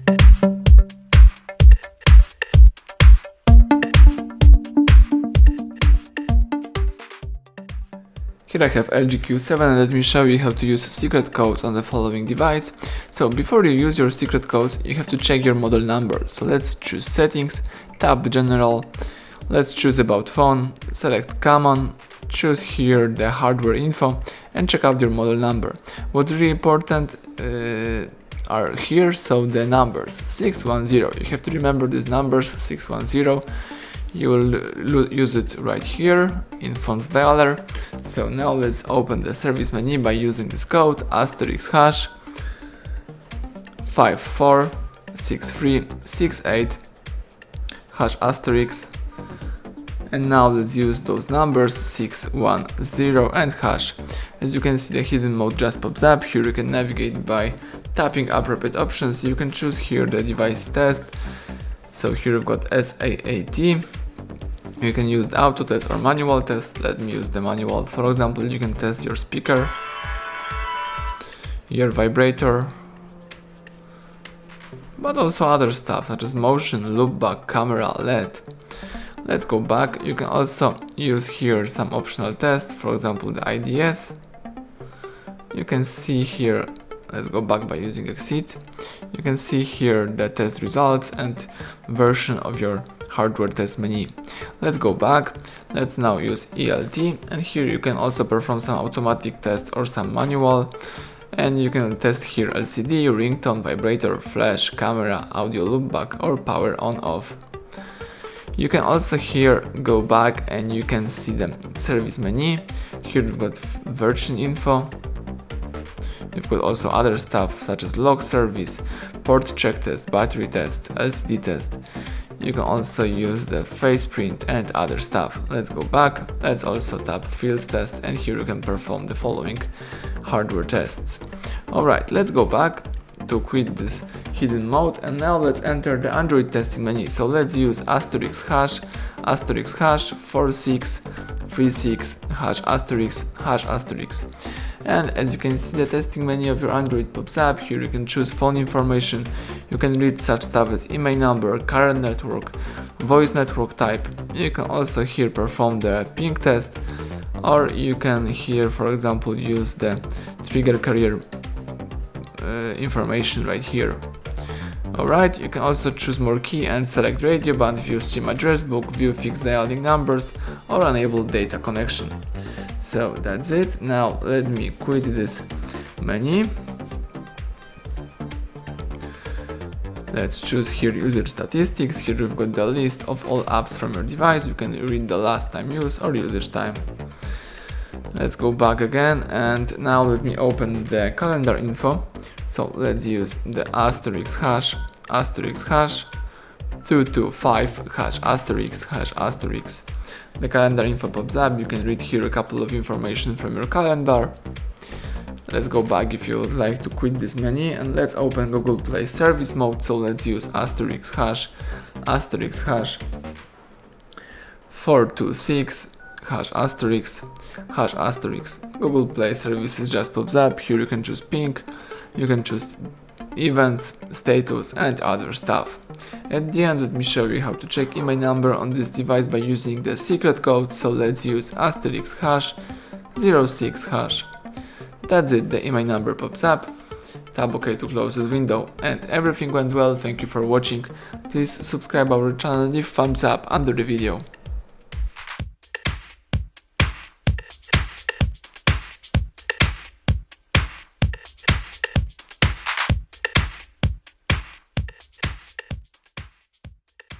Here I have LG Q7 and let me show you how to use secret codes on the following device. So before you use your secret codes, you have to check your model number. So let's choose settings, tap general, let's choose about phone, select common, choose here the hardware info and check out your model number. What's really important are here, so the numbers 610, you have to remember these numbers 610. You will use it right here in fonts dialer. So now let's open the service menu by using this code asterisk hash 546368 hash asterisk, and now let's use those numbers 610 and hash. As you can see, the hidden mode just pops up. Here you can navigate by tapping appropriate options. You can choose here the device test. So here we've got SAAT. You can use the auto test or manual test. Let me use the manual. For example, you can test your speaker, your vibrator, but also other stuff such as motion, loopback, camera, LED. Let's go back. You can also use here some optional tests, for example the IDS. You can see here, let's go back by using exit. You can see here the test results and version of your hardware test menu. Let's go back. Let's now use ELT, and here you can also perform some automatic test or some manual, and you can test here LCD, ringtone, vibrator, flash, camera, audio loopback or power on off. You can also here go back and you can see the service menu. Here we've got version info. You've got also other stuff such as log service, port check test, battery test, LCD test. You can also use the face print and other stuff. Let's go back. Let's also tap field test, and here you can perform the following hardware tests. Alright, let's go back to quit this hidden mode, and now let's enter the Android testing menu. So let's use asterisk hash 4636 hash asterisk. And as you can see, the testing menu of your Android pops up. Here you can choose phone information. You can read such stuff as email number, current network, voice network type. You can also here perform the ping test, or you can here, for example, use the trigger carrier information right here. Alright, you can also choose more key and select radio band, view SIM address book, view fixed dialing numbers, or enable data connection. So that's it. Now let me quit this menu. Let's choose here user statistics. Here we've got the list of all apps from your device. You can read the last time used or usage time. Let's go back again, and now let me open the calendar info. So let's use the asterisk hash 225 hash asterisk. The calendar info pops up. You can read here a couple of information from your calendar. Let's go back if you would like to quit this menu, and let's open Google Play service mode. So let's use asterisk hash 426 hash asterisk. Google Play services just pops up. Here you can choose ping, you can choose events, status and other stuff. At the end, let me show you how to check email number on this device by using the secret code. So let's use asterisk hash 06 hash. That's it, the email number pops up. Tap OK to close this window, and everything went well. Thank you for watching. Please subscribe our channel, leave thumbs up under the video.